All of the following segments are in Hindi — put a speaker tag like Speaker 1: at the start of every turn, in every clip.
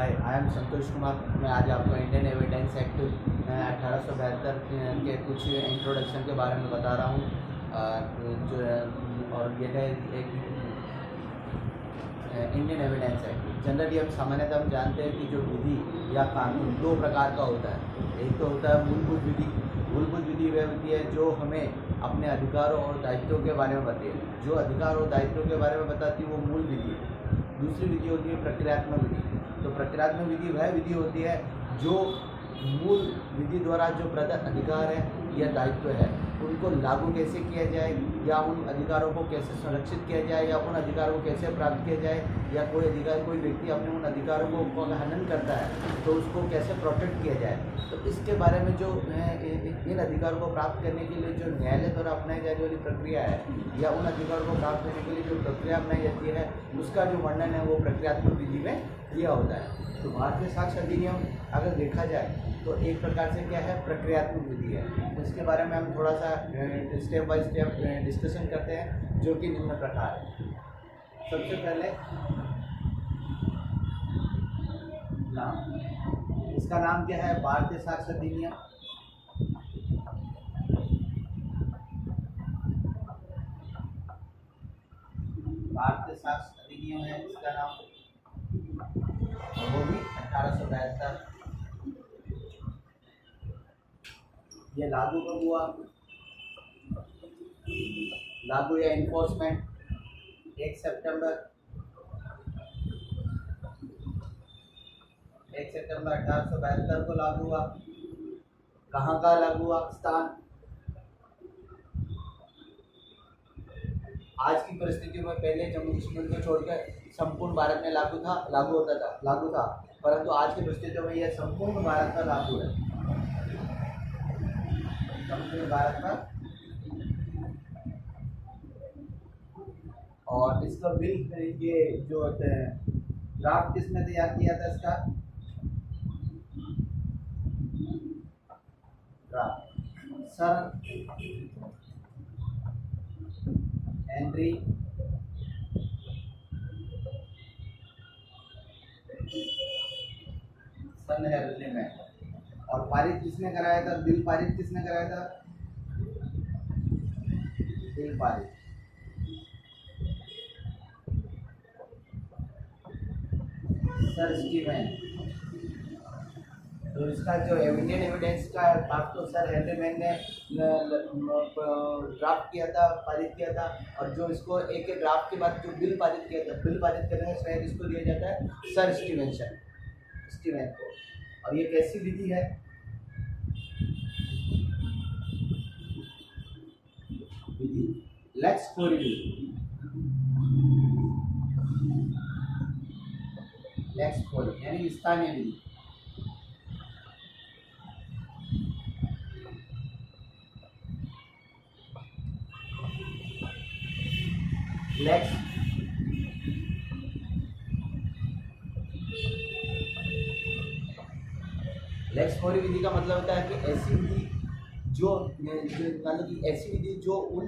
Speaker 1: Hi, I am Santosh Kumar. मैं आज आपको इंडियन एविडेंस एक्ट 1872 के कुछ इंट्रोडक्शन के बारे में बता रहा हूँ। और ये है एक इंडियन एविडेंस एक्ट। जनरली सामान्यतः हम जानते हैं कि जो विधि या कानून दो प्रकार का होता है। एक तो होता है मूलभूत विधि। मूलभूत विधि वह होती है जो हमें अपने अधिकारों और दायित्वों के बारे में बताती है। जो अधिकार और दायित्वों के बारे में बताती है वो मूल विधि है। दूसरी विधि होती है प्रक्रियात्मक विधि। तो प्रक्रियात्मक विधि वह विधि होती है जो मूल विधि द्वारा जो प्रदत्त अधिकार है या दायित्व है उनको लागू कैसे किया जाए, या उन अधिकारों को कैसे संरक्षित किया जाए, या उन अधिकारों को कैसे प्राप्त किया जाए, या कोई व्यक्ति अपने उन अधिकारों को हनन करता है तो उसको कैसे प्रोटेक्ट किया जाए। तो इसके बारे में जो इन अधिकारों को प्राप्त करने के लिए जो न्यायालय द्वारा अपनाई जाने वाली प्रक्रिया है, या उन अधिकारों को प्राप्त करने के लिए जो प्रक्रिया अपनाई जाती है उसका जो वर्णन है वो प्रक्रियात्मक विधि में किया होता है। तो भारतीय साक्ष्य अधिनियम अगर देखा जाए तो एक प्रकार से क्या है, प्रक्रियात्मक विधि है। तो इसके बारे में हम थोड़ा सा स्टेप बाय स्टेप डिस्कशन करते हैं, जो कि निम्न प्रकार है। सबसे पहले नाम, इसका नाम क्या है, भारतीय साक्ष्य अधिनियम। भारतीय साक्ष्य अधिनियम है इसका नाम, वो भी 1872। ये लागू कब हुआ, लागू या इन्फोर्समेंट 1 सितंबर 1872 को लागू हुआ। कहाँ का लागू हुआ, स्थान आज की परिस्थिति में, पहले जम्मू कश्मीर को छोड़कर संपूर्ण भारत में लागू था, परंतु आज की परिस्थिति में यह संपूर्ण भारत में लागू है। संपूर्ण भारत में। और इसका बिल, ये जो ड्राफ्ट किसने तैयार किया था इसका, ड्राफ्ट सर हेनरी में। और पारित किसने कराया था, बिल पारित किसने कराया था, बिल पारित सर स्टीवन। तो इसका जो इंडियन एविडेंस का ड्राफ्ट तो सर हेनरी ने ड्राफ्ट किया था, पारित किया था। और जो इसको एक ड्राफ्ट के बाद जो बिल पारित किया था, बिल पारित करने का श्रेय इसको दिया जाता है सर स्टीवन को। और ये कैसी विधि है, विधि लेक्स फोरिडी, लेक्स फोरिडी यानी स्थानीय विधि। लेक्स फोरिडी विधि का मतलब होता है कि ऐसी विधि जो मतलब कि ऐसी विधि जो उन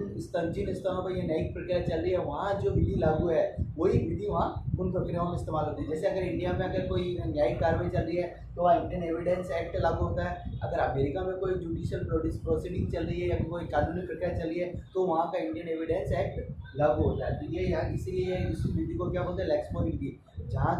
Speaker 1: जिन स्थानों पर ये न्यायिक प्रक्रिया चल रही है वहाँ जो विधि लागू है वही विधि वहाँ उन प्रक्रियाओं में इस्तेमाल होती है। जैसे अगर इंडिया में अगर कोई न्यायिक कार्रवाई चल रही है तो वहाँ इंडियन एविडेंस एक्ट लागू होता है। अगर अमेरिका में कोई जुडिशियल प्रोसीडिंग चल रही है या कोई कानूनी प्रक्रिया चल रही है तो वहाँ का इंडियन एविडेंस एक्ट लागू होता है। तो ये यहाँ इसीलिए इस विधि को क्या बोलते हैं, लेक्स फोरिडी। जहाँ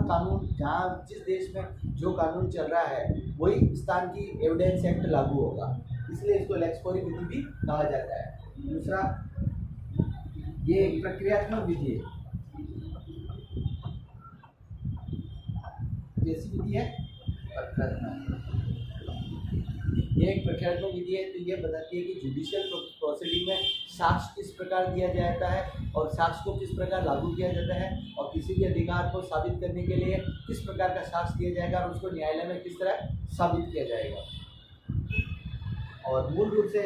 Speaker 1: कानून, जहाँ जिस देश में जो कानून चल रहा है वही स्थान की एविडेंस एक्ट लागू होगा, इसलिए इसको लेक्स फोरिडी विधि भी कहा जाता है। दूसरा, ये एक प्रक्रियात्मक विधि है। कैसी विधि है, ये एक प्रक्रियात्मक विधि है। तो ये बताती है कि जुडिशियल प्रोसीडिंग में साक्ष्य किस प्रकार दिया जाता है और साक्ष्य को किस प्रकार लागू किया जाता है, और किसी भी अधिकार को साबित करने के लिए किस प्रकार का साक्ष्य दिया जाएगा और उसको न्यायालय में किस तरह साबित किया जाएगा। और मूल रूप से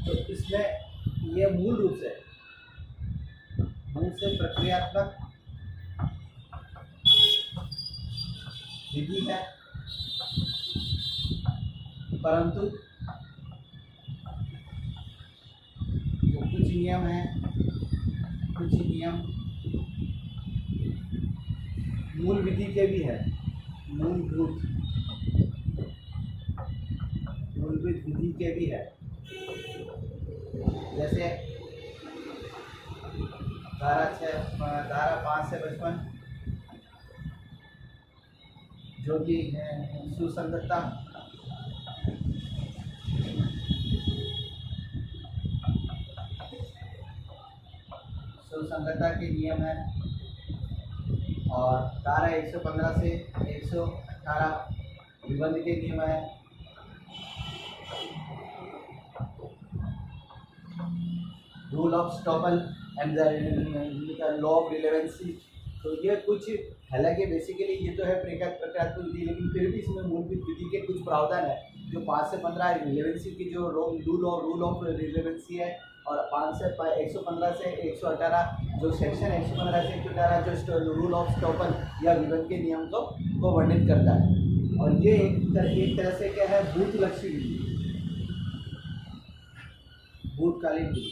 Speaker 1: तो इसमें ये मूल रूप से प्रक्रियात्मक विधि है, परंतु जो कुछ नियम है, कुछ नियम मूल विधि के भी है, मूलभूत विधि के भी है। जैसे धारा 5 से 55 जो कि सुसंगतता, के नियम है, और धारा 115 से 118 विबंध के नियम है। Rule of estoppel and the law of relevancy. तो ये कुछ, हालांकि बेसिकली ये तो है प्रक्रियात्मक विधि, लेकिन फिर भी इसमें मूलभूत विधि के कुछ प्रावधान है। जो 5 से 15 रिलेवेंसी की जो रूल ऑफ रिलेवेंसी है, और 115 से 118 जो सेक्शन 115 से 118 जो रूल ऑफ स्टॉपल या विबंध के नियम को वर्णित करता है। और ये एक तरह से क्या है, भूतलक्षी विधि, भूतकालीन विधि।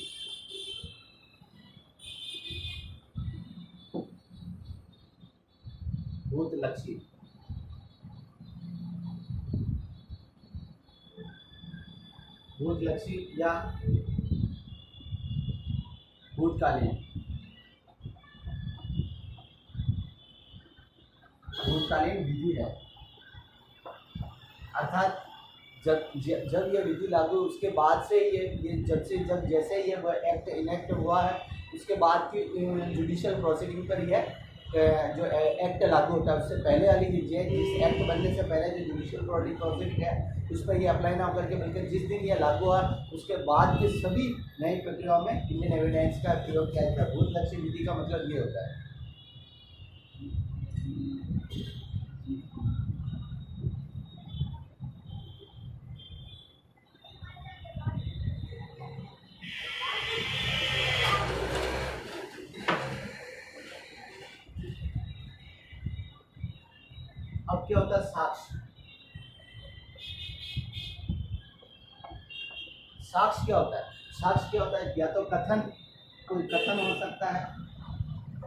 Speaker 1: भूतलक्षी, भूतलक्षी या भूतकालीन विधि है। अर्थात जब यह विधि लागू, उसके बाद से ये जैसे ये एक्ट इनेक्ट हुआ है, उसके बाद की जुडिशियल प्रोसीडिंग पर यह जो एक्ट लागू होता है, उससे पहले वाली विधि है, जिस एक्ट बनने से पहले जो जुडिशियल प्रोसीडिंग है उस पर ये अप्लाई ना होकर के, बल्कि जिस दिन ये लागू हुआ उसके बाद के सभी नई प्रक्रियाओं में इंडियन एविडेंस का प्रयोग किया जाता है। भूतलक्षी विधि का मतलब ये होता है। अब क्या होता है, साक्ष्य। साक्ष्य क्या होता है? साक्ष्य क्या होता है? या तो कथन, कोई कथन हो सकता है,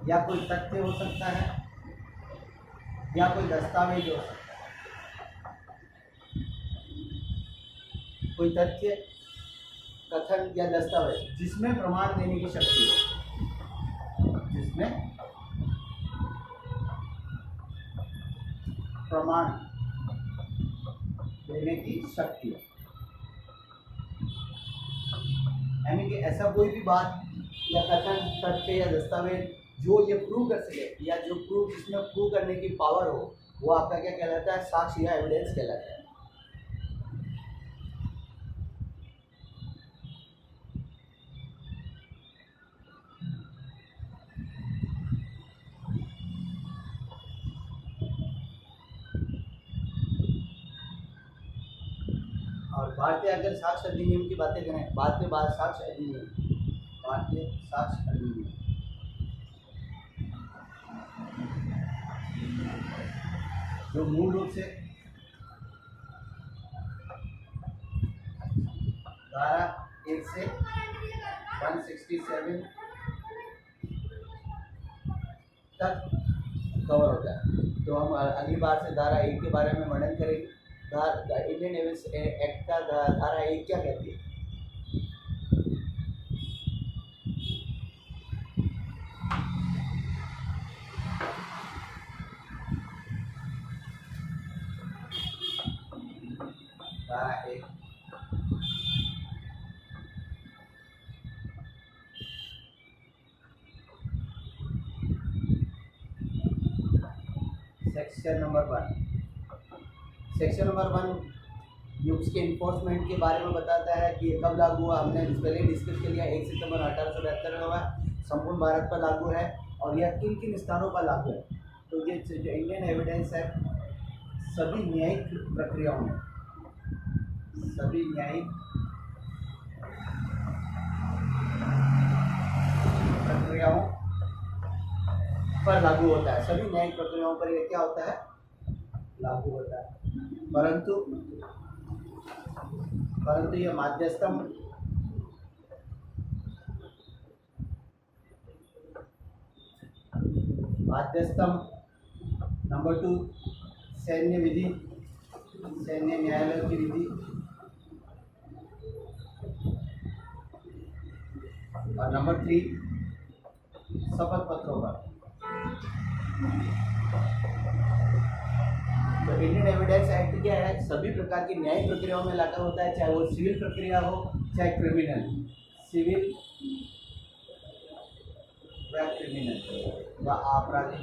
Speaker 1: या कोई तथ्य हो सकता है, या कोई दस्तावेज हो सकता है। कोई तथ्य, कथन या दस्तावेज जिसमें प्रमाण देने की शक्ति हो, जिसमें प्रमाण देने की शक्ति है। यानी कि ऐसा कोई भी बात या कथन, तथ्य या दस्तावेज जो ये प्रूव कर सके, या जो जिसमें प्रूव करने की पावर हो, वो आपका क्या कहलाता है? साक्ष्य या एविडेंस कहलाता है। और भारतीय अगर साक्ष्य अधिनियम की बातें करें, भारतीय साक्ष्य अधिनियम जो मूल रूप से धारा 1 से 167 तक कवर होता है। तो हम अगली बार से धारा 1 के बारे में वर्णन करेंगे। इंडियन एविडेंस एक्ट का धारा 1 क्या कहती है? धारा 1 सेक्शन नंबर 1 उसके इन्फोर्समेंट के बारे में बताता है कि कब लागू हुआ। हमने पहले डिस्कस कर लिया, 1 सितंबर 1872 में हुआ, संपूर्ण भारत पर लागू है, और यह किन किन स्थानों पर लागू है। तो ये जो इंडियन एविडेंस है, सभी न्यायिक प्रक्रियाओं में, सभी न्यायिक प्रक्रियाओं पर लागू होता है। सभी न्यायिक प्रक्रियाओं पर यह क्या होता है? लागू होता है। परंतु परंतु ये माध्यस्थम नंबर 2 सैन्य विधि, सैन्य न्यायालय की विधि, और नंबर 3 शपथ पत्रों पर। तो इंडियन एविडेंस एक्ट क्या है, सभी प्रकार की न्यायिक प्रक्रियाओं में लागू होता है, चाहे वो सिविल प्रक्रिया हो चाहे क्रिमिनल, सिविल या क्रिमिनल या आपराधिक।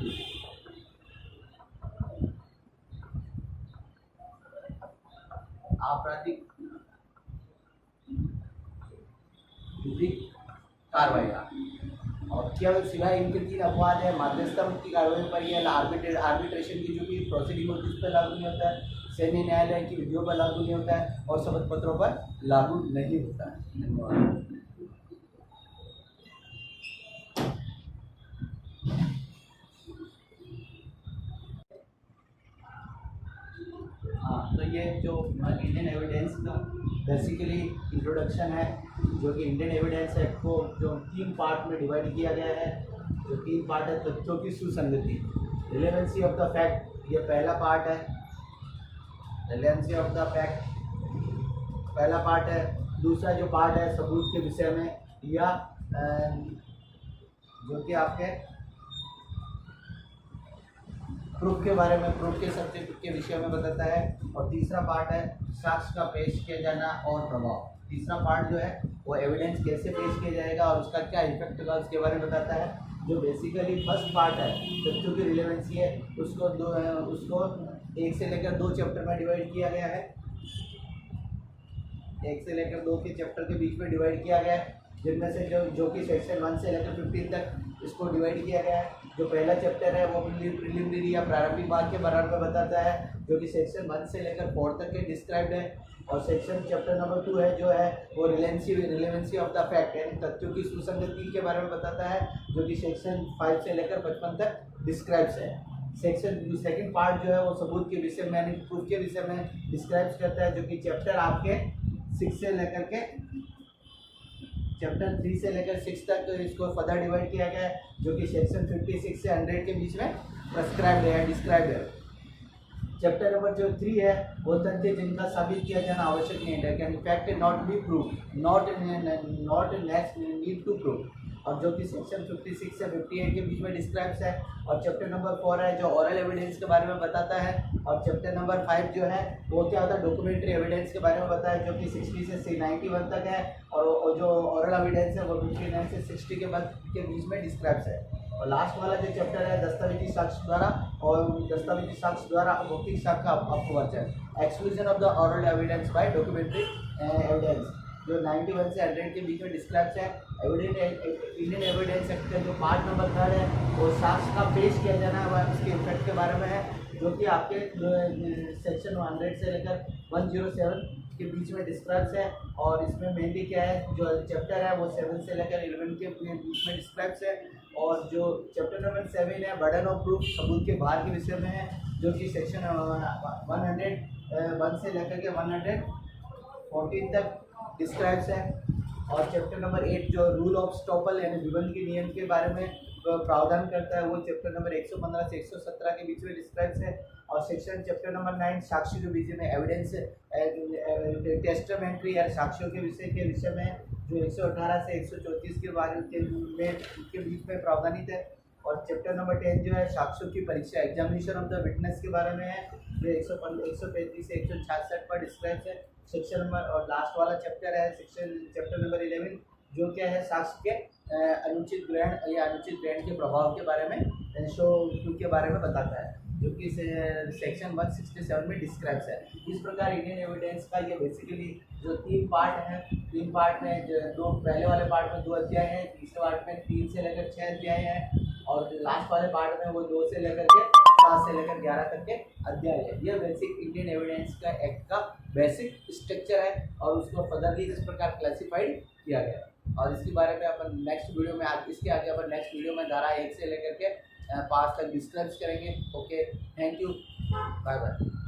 Speaker 1: आपराधिक विधिक कार्रवाई और केवल सिवाय इनके 3 अपवाद है, मध्यस्थम की कार्रवाई पर यह आर्बिट्रेशन की जो भी प्रोसीडिंग होती है उस पर लागू नहीं होता है, सैन्य न्यायालय की विधियों पर लागू नहीं होता है और शपथ पत्रों पर लागू नहीं होता है। धन्यवाद। हाँ, तो ये जो इंडियन एविडेंस का बेसिकली इंट्रोडक्शन है, जो कि इंडियन एविडेंस एक्ट को जो 3 पार्ट में डिवाइड किया गया है। जो 3 पार्ट है, तथ्यों की सुसंगति, रिलेवेंसी ऑफ द फैक्ट, ये पहला पार्ट है। रिलेवेंसी ऑफ द फैक्ट पहला पार्ट है। दूसरा जो पार्ट है सबूत के विषय में या जो कि आपके प्रूफ के बारे में, प्रूफ के सत्य के विषय में बताता है। और तीसरा पार्ट है साक्ष्य का पेश किया जाना और प्रभाव। तीसरा पार्ट जो है वो एविडेंस कैसे पेश किया जाएगा और उसका क्या इफेक्ट होगा उसके बारे में बताता है। जो बेसिकली फर्स्ट पार्ट है तथ्यों की रिलेवेंसी है, उसको 1 से लेकर 2 चैप्टर में डिवाइड किया गया है। 1 से लेकर 2 के चैप्टर के बीच में डिवाइड किया गया है, जिनमें से जो कि सेक्शन 1 से लेकर 15 तक इसको डिवाइड किया गया है। जो पहला चैप्टर है वो प्रिलिमिनरी या प्रारंभिक भाग के बारे में बताता है, जो कि सेक्शन 1 से लेकर 4 तक के डिस्क्राइब्ड है। और सेक्शन चैप्टर नंबर 2 है जो है वो रिलेवेंसी ऑफ द फैक्ट यानी तथ्यों की सुसंगति के बारे में बताता है, जो कि सेक्शन 5 से लेकर 55 तक डिस्क्राइब्स है। सेकंड पार्ट जो है वो सबूत के विषय में यानी प्रूफ के विषय में डिस्क्राइब करता है, जो कि चैप्टर आपके 6 से लेकर के चैप्टर 3 से लेकर 6 तक इसको फर्दर डिवाइड किया गया है, जो कि सेक्शन 56 से 100 के बीच में प्रेस्क्राइब्ड है, डिस्क्राइब्ड है। चैप्टर नंबर जो 3 है वो तथ्य जिनका साबित किया जाना आवश्यक नहीं है, can fact not be prove, not need to prove, और जो कि सेक्शन 56 से 58 के बीच में डिस्क्राइब्स है। और चैप्टर नंबर 4 है जो ऑरल एविडेंस के बारे में बताता है। और चैप्टर नंबर 5 जो है वो क्या होता है डॉक्यूमेंट्री एविडेंस के बारे में बताया है, जो कि 60 से 91 तक है। और जो ऑरल एविडेंस है वो 59 से 60 के बीच में डिस्क्राइब्स है। और लास्ट वाला जो चैप्टर है दस्तावेजी साक्ष्य द्वारा और दस्तावेजी साक्ष्य द्वारा भौतिक साक्ष्य का अपवर्जन, exclusion of the oral evidence by documentary evidence, जो 91 से 100 के बीच में डिस्क्राइब्स है। इंडियन एविडेंस एक्ट का जो पार्ट नंबर 3 है वो साक्ष्य का पेश किया जाना है, उसके इफेक्ट के बारे में है, जो कि आपके सेक्शन 100 से लेकर 107 के बीच में डिस्क्राइब्स है। और इसमें मेनली क्या है, जो चैप्टर है वो 7 से लेकर 11 के बीच में डिस्क्राइब्स है। और जो चैप्टर नंबर 7 है बर्डन ऑफ प्रूफ, सबूत के भार के विषय में है, जो कि सेक्शन 101 से लेकर के 114 तक डिस्क्राइब्स है। और चैप्टर नंबर 8 जो रूल ऑफ स्टॉपल यानी विबंध के नियम के बारे में प्रावधान करता है, वो चैप्टर नंबर 115 से 117 के बीच में डिस्क्राइब्स है। और सेक्शन चैप्टर नंबर 9 साक्ष्य के विषय में एविडेंस टेस्टामेंट्री या साक्ष्यों के विषय में, जो 118 से 134 के बारे के बीच में प्रावधानित है। और चैप्टर नंबर 10 जो है साक्ष्यों की परीक्षा एग्जामिनेशन ऑफ द विटनेस के बारे में है, जो 135 से 166 पर डिस्क्राइब है। सेक्शन नंबर और लास्ट वाला चैप्टर है चैप्टर नंबर 11, जो क्या है साक्ष्य के अनुचित ग्रहण या अनुचित ग्रहण के प्रभाव के बारे में शो के बारे में बताता है, जो कि सेक्शन 167 में डिस्क्राइब्स है। इस प्रकार इंडियन एविडेंस का ये बेसिकली जो 3 पार्ट हैं, 3 पार्ट में जो पहले वाले पार्ट में 2 अध्याय हैं, तीसरे पार्ट में 3 से लेकर 6 अध्याय हैं, और लास्ट वाले पार्ट में वो 2 से लेकर के 7 से लेकर 11 तक के अध्याय है। यह बेसिक इंडियन एविडेंस का एक्ट का बेसिक स्ट्रक्चर है और उसको फर्दरली इस प्रकार क्लासिफाइड किया गया है। और इसके बारे में अपन नेक्स्ट वीडियो में इसके आगे अपन नेक्स्ट वीडियो में धारा 1 से लेकर के 5 तक डिस्क्राइब करेंगे। Okay, thank you. Bye bye.